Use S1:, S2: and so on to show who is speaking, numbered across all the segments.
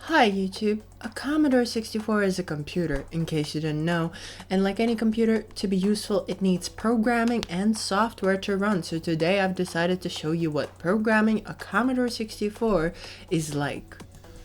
S1: Hi YouTube! A Commodore 64 is a computer, in case you didn't know, and like any computer, to be useful it needs programming and software to run, so today I've decided to show you what programming a Commodore 64 is like.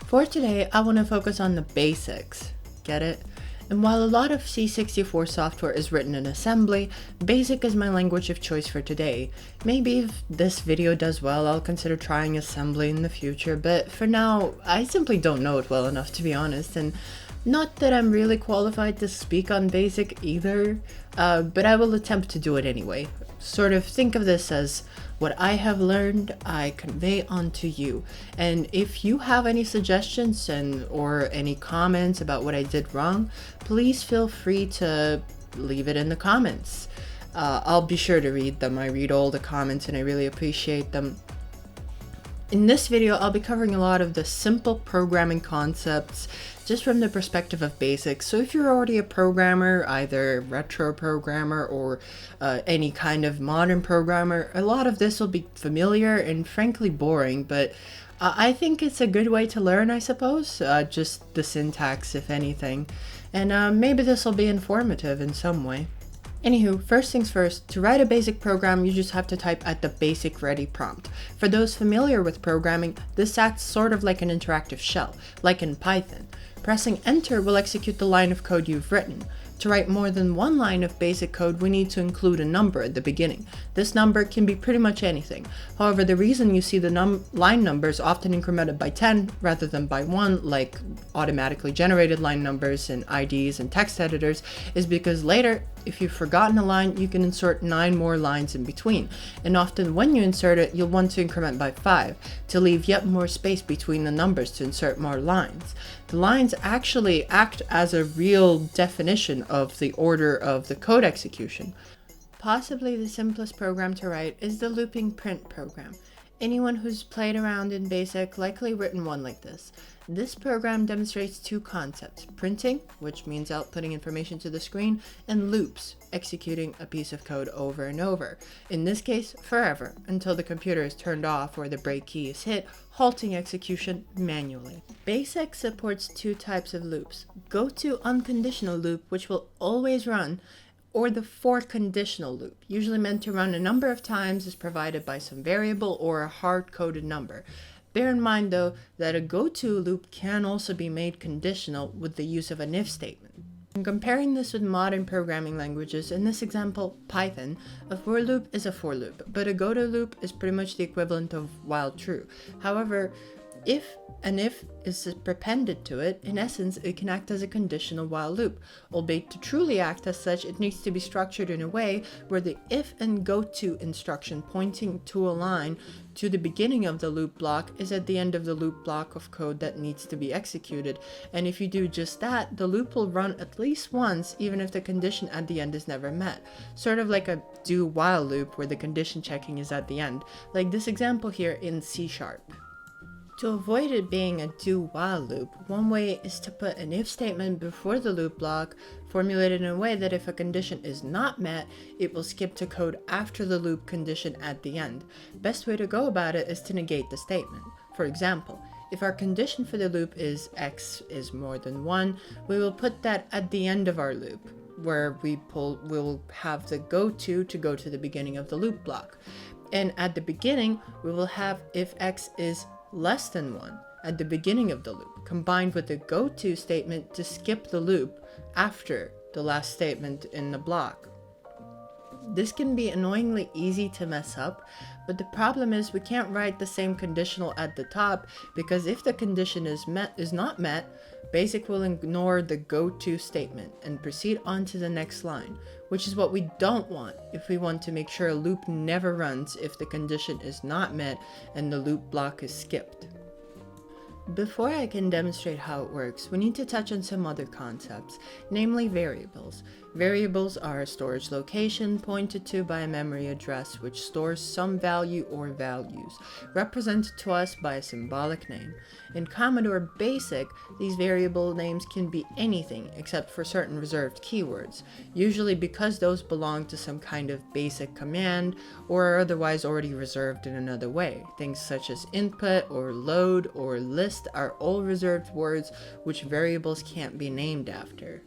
S1: For today, I want to focus on the basics. Get it? And while a lot of C64 software is written in assembly, BASIC is my language of choice for today. Maybe if this video does well, I'll consider trying assembly in the future, but for now, I simply don't know it well enough to be honest, and not that I'm really qualified to speak on BASIC either, but I will attempt to do it anyway. Sort of think of this as what I have learned, I convey onto you. And if you have any suggestions or any comments about what I did wrong, please feel free to leave it in the comments. I'll be sure to read them. I read all the comments and I really appreciate them. In this video, I'll be covering a lot of the simple programming concepts just from the perspective of BASIC. So if you're already a programmer, either retro programmer or any kind of modern programmer, a lot of this will be familiar and frankly boring, but I think it's a good way to learn, I suppose, just the syntax if anything. And maybe this will be informative in some way. Anywho, first things first, to write a basic program, you just have to type at the basic ready prompt. For those familiar with programming, this acts sort of like an interactive shell, like in Python. Pressing enter will execute the line of code you've written. To write more than one line of basic code, we need to include a number at the beginning. This number can be pretty much anything. However, the reason you see the line numbers often incremented by 10 rather than by 1, like automatically generated line numbers in IDEs and text editors, is because later, if you've forgotten a line, you can insert 9 more lines in between. And often when you insert it, you'll want to increment by 5 to leave yet more space between the numbers to insert more lines. The lines actually act as a real definition of the order of the code execution. Possibly the simplest program to write is the looping print program. Anyone who's played around in BASIC likely written one like this. This program demonstrates two concepts: printing, which means outputting information to the screen, and loops, executing a piece of code over and over. In this case, forever, until the computer is turned off or the break key is hit, halting execution manually. BASIC supports two types of loops: go-to unconditional loop, which will always run, or the for conditional loop, usually meant to run a number of times, is provided by some variable or a hard-coded number. Bear in mind though that a go-to loop can also be made conditional with the use of an if statement. In comparing this with modern programming languages, in this example, Python, a for loop is a for loop, but a go-to loop is pretty much the equivalent of while true. However, if an if is appended to it, in essence, it can act as a conditional while loop. Albeit to truly act as such, it needs to be structured in a way where the if and go-to instruction pointing to a line to the beginning of the loop block is at the end of the loop block of code that needs to be executed. And if you do just that, the loop will run at least once, even if the condition at the end is never met. Sort of like a do-while loop where the condition checking is at the end, like this example here in C#. To avoid it being a do-while loop, one way is to put an if statement before the loop block, formulated in a way that if a condition is not met, it will skip to code after the loop condition at the end. Best way to go about it is to negate the statement. For example, if our condition for the loop is x is more than 1, we will put that at the end of our loop, where we'll have the go-to to go to the beginning of the loop block. And at the beginning, we will have if x is less than 1 at the beginning of the loop, combined with the go-to statement to skip the loop after the last statement in the block. This can be annoyingly easy to mess up, but the problem is we can't write the same conditional at the top, because if the condition is not met, BASIC will ignore the go-to statement and proceed on to the next line, which is what we don't want if we want to make sure a loop never runs if the condition is not met and the loop block is skipped. Before I can demonstrate how it works, we need to touch on some other concepts, namely variables. Variables are a storage location pointed to by a memory address which stores some value or values, represented to us by a symbolic name. In Commodore BASIC, these variable names can be anything except for certain reserved keywords, usually because those belong to some kind of basic command or are otherwise already reserved in another way, things such as input or load or list list are all reserved words which variables can't be named after.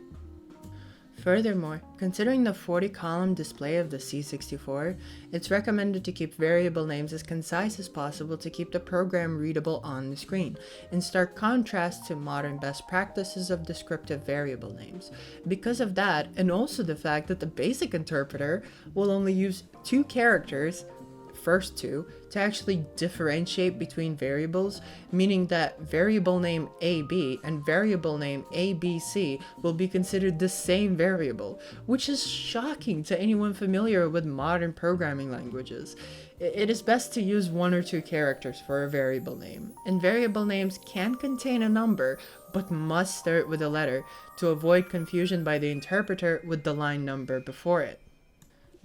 S1: Furthermore, considering the 40-column display of the C64, it's recommended to keep variable names as concise as possible to keep the program readable on the screen, in stark contrast to modern best practices of descriptive variable names. Because of that, and also the fact that the basic interpreter will only use 2 characters, first 2, to actually differentiate between variables, meaning that variable name AB and variable name ABC will be considered the same variable, which is shocking to anyone familiar with modern programming languages. It is best to use 1 or 2 characters for a variable name, and variable names can contain a number, but must start with a letter to avoid confusion by the interpreter with the line number before it.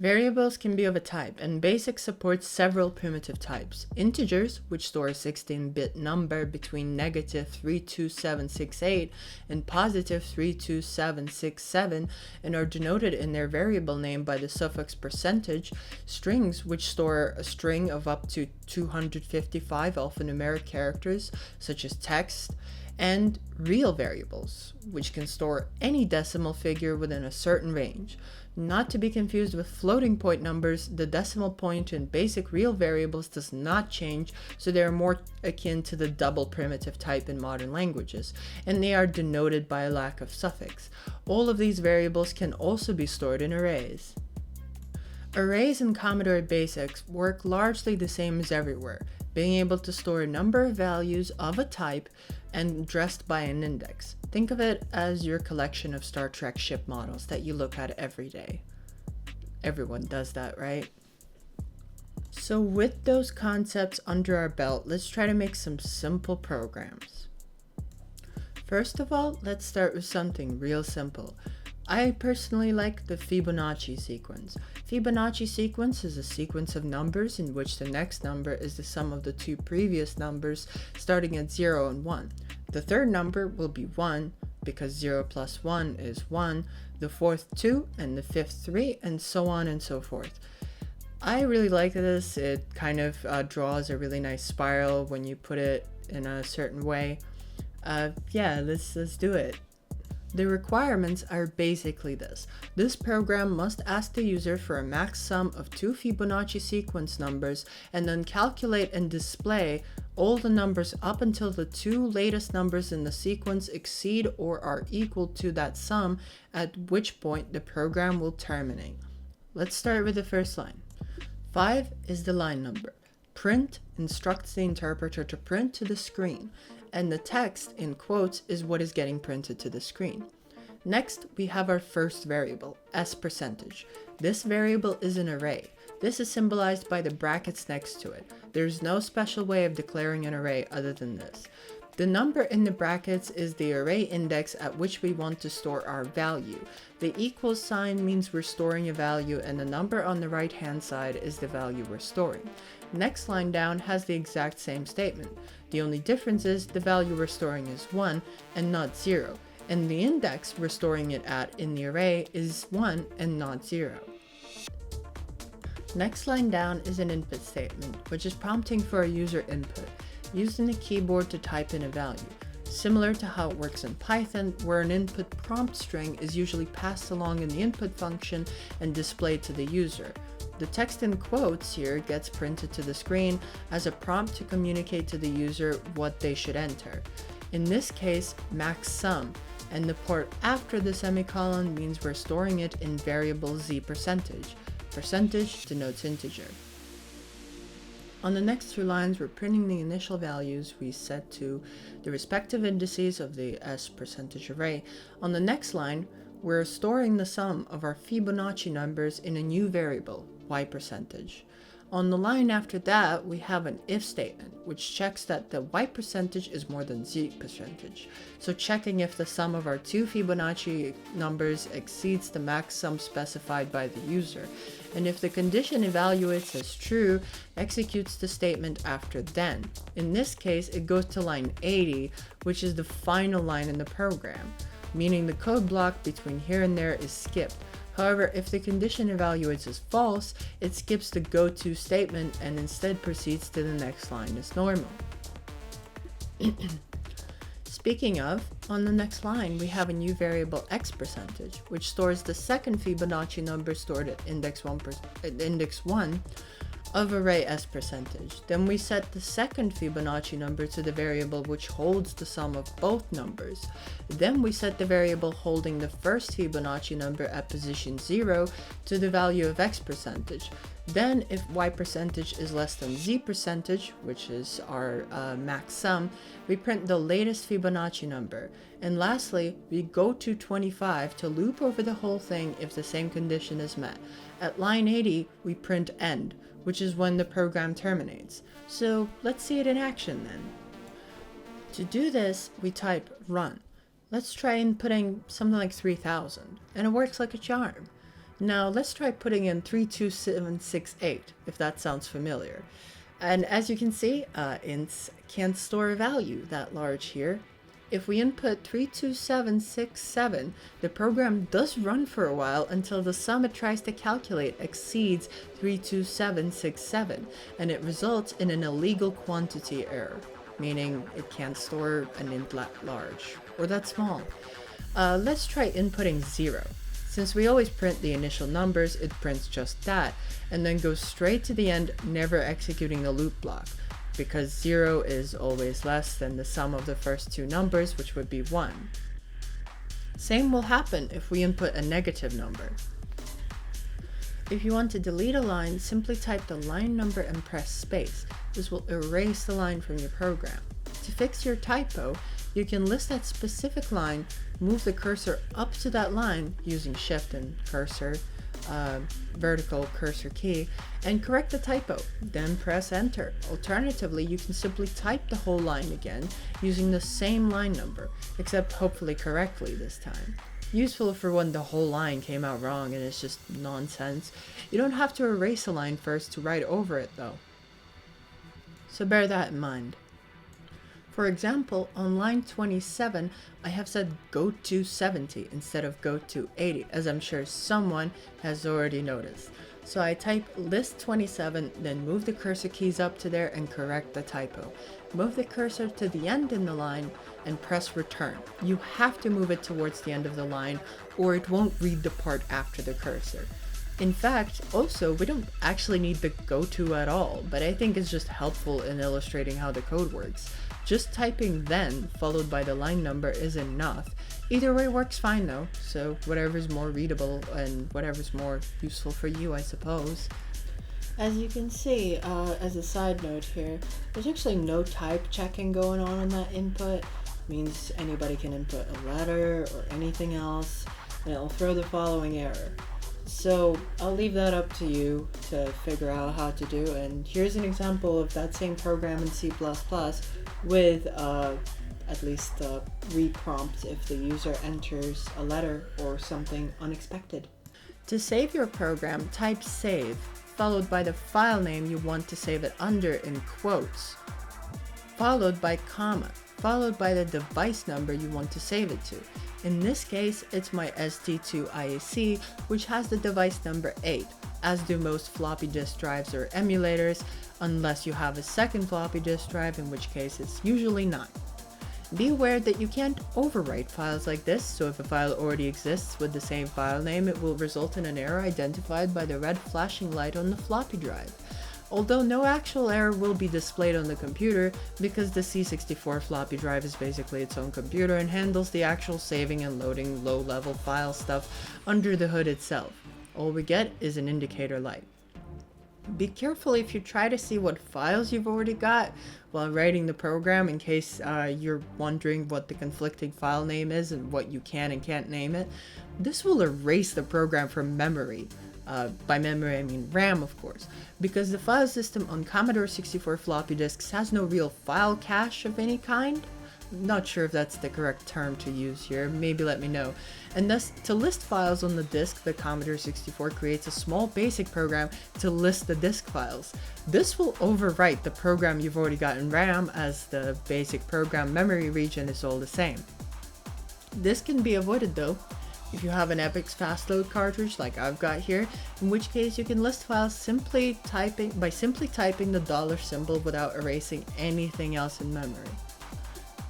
S1: Variables can be of a type, and BASIC supports several primitive types. Integers, which store a 16-bit number between negative 32768 and positive 32767 and are denoted in their variable name by the suffix percentage. Strings, which store a string of up to 255 alphanumeric characters, such as text. And real variables, which can store any decimal figure within a certain range. Not to be confused with floating point numbers, the decimal point in basic real variables does not change, so they are more akin to the double primitive type in modern languages, and they are denoted by a lack of suffix. All of these variables can also be stored in arrays. Arrays in Commodore BASIC work largely the same as everywhere, being able to store a number of values of a type and addressed by an index. Think of it as your collection of Star Trek ship models that you look at every day. Everyone does that, right? So with those concepts under our belt, let's try to make some simple programs. First of all, let's start with something real simple. I personally like the Fibonacci sequence. Fibonacci sequence is a sequence of numbers in which the next number is the sum of the 2 previous numbers starting at 0 and 1. The third number will be 1 because 0 plus 1 is 1, the fourth 2, and the fifth 3, and so on and so forth. I really like this. It kind of draws a really nice spiral when you put it in a certain way. Yeah, let's do it. The requirements are basically this. This program must ask the user for a max sum of 2 Fibonacci sequence numbers and then calculate and display all the numbers up until the 2 latest numbers in the sequence exceed or are equal to that sum, at which point the program will terminate. Let's start with the first line. 5 is the line number. Print instructs the interpreter to print to the screen, and the text in quotes is what is getting printed to the screen. Next, we have our first variable, s%. This variable is an array. This is symbolized by the brackets next to it. There's no special way of declaring an array other than this. The number in the brackets is the array index at which we want to store our value. The equal sign means we're storing a value, and the number on the right hand side is the value we're storing. Next line down has the exact same statement. The only difference is the value we're storing is 1 and not 0, and the index we're storing it at in the array is 1 and not 0. Next line down is an input statement, which is prompting for a user input, using the keyboard to type in a value. Similar to how it works in Python, where an input prompt string is usually passed along in the input function and displayed to the user. The text in quotes here gets printed to the screen as a prompt to communicate to the user what they should enter. In this case, max sum, and the part after the semicolon means we're storing it in variable z%. Percentage denotes integer. On the next 2 lines, we're printing the initial values we set to the respective indices of the s% array. On the next line, we're storing the sum of our Fibonacci numbers in a new variable, y%. On the line after that, we have an if statement, which checks that the y% is more than z%. So checking if the sum of our 2 Fibonacci numbers exceeds the max sum specified by the user. And if the condition evaluates as true, executes the statement after then. In this case, it goes to line 80, which is the final line in the program, meaning the code block between here and there is skipped. However, if the condition evaluates as false, it skips the go-to statement and instead proceeds to the next line as normal. Speaking of, on the next line we have a new variable x%, which stores the second Fibonacci number stored at index 1 of array s%. Then we set the second Fibonacci number to the variable which holds the sum of both numbers. Then we set the variable holding the first Fibonacci number at position 0 to the value of x%. Then if y% is less than z%, which is our max sum, we print the latest Fibonacci number. And lastly, we go to 25 to loop over the whole thing if the same condition is met. At line 80, we print end, which is when the program terminates. So let's see it in action then. To do this, we type run. Let's try inputting something like 3000, and it works like a charm. Now let's try putting in 32768, if that sounds familiar. And as you can see, ints can't store a value that large here. If we input 32767, the program does run for a while until the sum it tries to calculate exceeds 32767, and it results in an illegal quantity error, meaning it can't store an int that large, or that small. Let's try inputting 0. Since we always print the initial numbers, it prints just that, and then goes straight to the end, never executing the loop block, because 0 is always less than the sum of the first two numbers, which would be 1. Same will happen if we input a negative number. If you want to delete a line, simply type the line number and press space. This will erase the line from your program. To fix your typo, you can list that specific line, move the cursor up to that line using shift and cursor, vertical cursor key, and correct the typo, then press enter. Alternatively, you can simply type the whole line again using the same line number, except hopefully correctly this time. Useful for when the whole line came out wrong and it's just nonsense. You don't have to erase a line first to write over it though. So bear that in mind. For example, on line 27, I have said go to 70 instead of go to 80, as I'm sure someone has already noticed. So I type list 27, then move the cursor keys up to there and correct the typo. Move the cursor to the end in the line and press return. You have to move it towards the end of the line or it won't read the part after the cursor. In fact, also, we don't actually need the go to at all, but I think it's just helpful in illustrating how the code works. Just typing then followed by the line number is enough. Either way works fine though, so whatever's more readable and whatever's more useful for you, I suppose. As you can see, as a side note here, there's actually no type checking going on that input. It means anybody can input a letter or anything else, and it'll throw the following error. So I'll leave that up to you to figure out how to do, and here's an example of that same program in C++ with at least reprompt if the user enters a letter or something unexpected. To save your program, type save, followed by the file name you want to save it under in quotes, followed by comma, followed by the device number you want to save it to. In this case, it's my ST2 IAC, which has the device number 8, as do most floppy disk drives or emulators, unless you have a second floppy disk drive, in which case it's usually not. Be aware that you can't overwrite files like this, so if a file already exists with the same file name, it will result in an error identified by the red flashing light on the floppy drive. Although no actual error will be displayed on the computer, because the C64 floppy drive is basically its own computer and handles the actual saving and loading low-level file stuff under the hood itself. All we get is an indicator light. Be careful if you try to see what files you've already got while writing the program, in case you're wondering what the conflicting file name is and what you can and can't name it. This will erase the program from memory. By memory I mean RAM, of course, because the file system on Commodore 64 floppy disks has no real file cache of any kind. Not sure if that's the correct term to use here, maybe let me know. And thus, to list files on the disk, the Commodore 64 creates a small basic program to list the disk files. This will overwrite the program you've already got in RAM, as the basic program memory region is all the same. This can be avoided though, if you have an Epix fast load cartridge like I've got here, in which case you can list files by simply typing the $ symbol without erasing anything else in memory.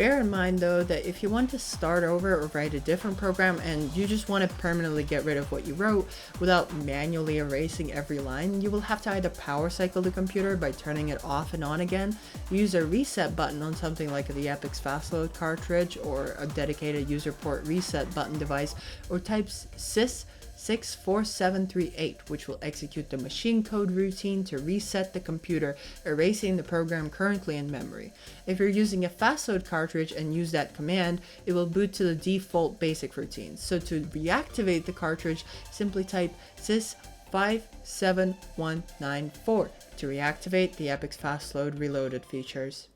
S1: Bear in mind though that if you want to start over or write a different program and you just want to permanently get rid of what you wrote without manually erasing every line, you will have to either power cycle the computer by turning it off and on again, use a reset button on something like the Epic's Fastload cartridge or a dedicated user port reset button device, or type sys 64738, which will execute the machine code routine to reset the computer, erasing the program currently in memory. If you're using a Fastload cartridge and use that command, it will boot to the default basic routine. So to reactivate the cartridge, simply type sys 57194 to reactivate the Epic's Fastload reloaded features.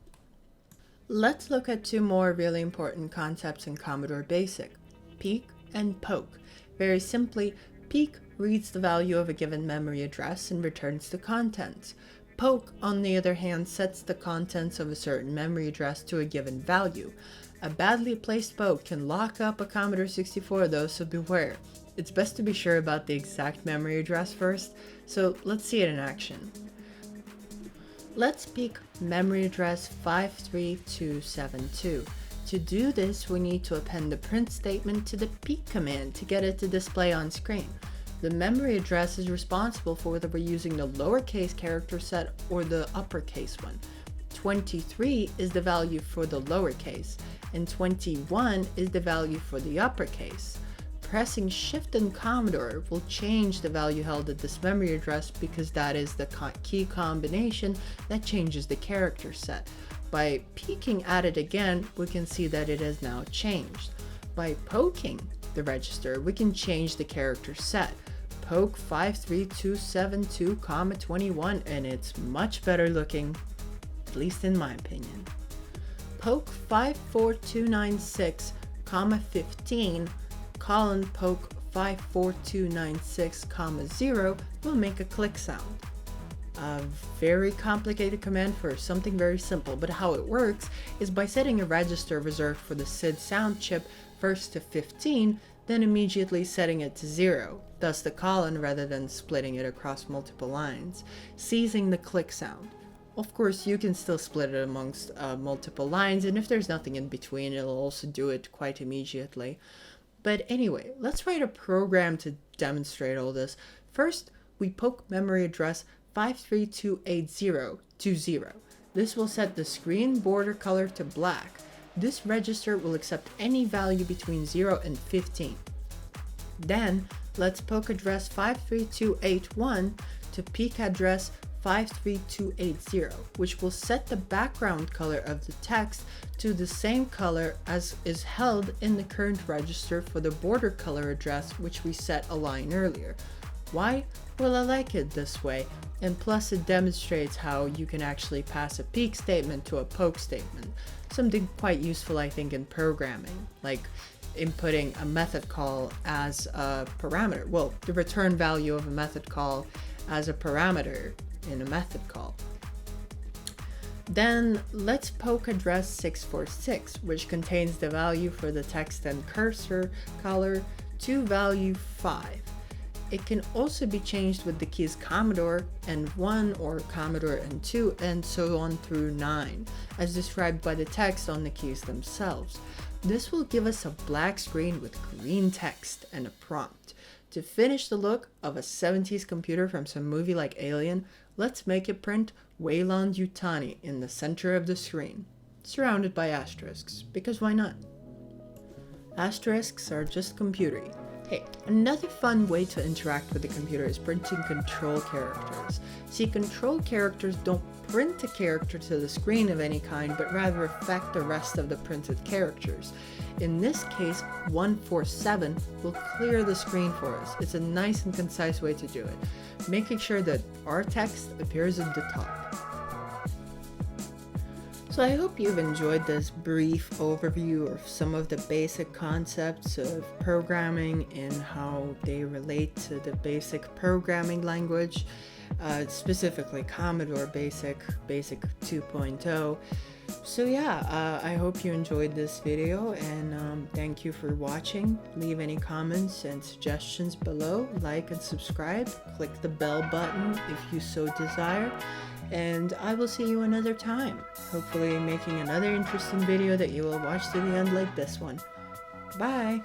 S1: Let's look at two more really important concepts in Commodore BASIC: peek and poke. Very simply, peek reads the value of a given memory address and returns the contents. Poke, on the other hand, sets the contents of a certain memory address to a given value. A badly placed poke can lock up a Commodore 64 though, so beware. It's best to be sure about the exact memory address first, so let's see it in action. Let's peek memory address 53272. To do this, we need to append the print statement to the peek command to get it to display on screen. The memory address is responsible for whether we're using the lowercase character set or the uppercase one. 23 is the value for the lowercase, and 21 is the value for the uppercase. Pressing Shift and Commodore will change the value held at this memory address because that is the key combination that changes the character set. By peeking at it again, we can see that it has now changed. By poking the register, we can change the character set. Poke 53272, 21, and it's much better looking, at least in my opinion. Poke 54296, 15, poke 54296, 0 will make a click sound. A very complicated command for something very simple, but how it works is by setting a register reserved for the SID sound chip first to 15, then immediately setting it to 0, thus the colon rather than splitting it across multiple lines, seizing the click sound. Of course, you can still split it amongst multiple lines, and if there's nothing in between, it'll also do it quite immediately. But anyway, let's write a program to demonstrate all this. First, we poke memory address 53280 to 0. This will set the screen border color to black. This register will accept any value between 0 and 15. Then, let's poke address 53281 to peek address 53280, which will set the background color of the text to the same color as is held in the current register for the border color address, which we set a line earlier. Why? Well, I like it this way, and plus it demonstrates how you can actually pass a peek statement to a poke statement, something quite useful I think in programming, like inputting a method call as a parameter, well, the return value of a method call as a parameter in a method call. Then let's poke address 646, which contains the value for the text and cursor color to value 5. It can also be changed with the keys Commodore and 1 or Commodore and 2 and so on through 9, as described by the text on the keys themselves. This will give us a black screen with green text and a prompt. To finish the look of a 70s computer from some movie like Alien, let's make it print Wayland Yutani in the center of the screen, surrounded by asterisks, because why not? Asterisks are just computery. Hey, another fun way to interact with the computer is printing control characters. See, control characters don't print a character to the screen of any kind, but rather affect the rest of the printed characters. In this case, 147 will clear the screen for us. It's a nice and concise way to do it, making sure that our text appears at the top. So I hope you've enjoyed this brief overview of some of the basic concepts of programming and how they relate to the basic programming language, specifically Commodore BASIC 2.0. So yeah, I hope you enjoyed this video, and thank you for watching. Leave any comments and suggestions below, like and subscribe, click the bell button if you so desire. And I will see you another time, hopefully making another interesting video that you will watch to the end like this one. Bye!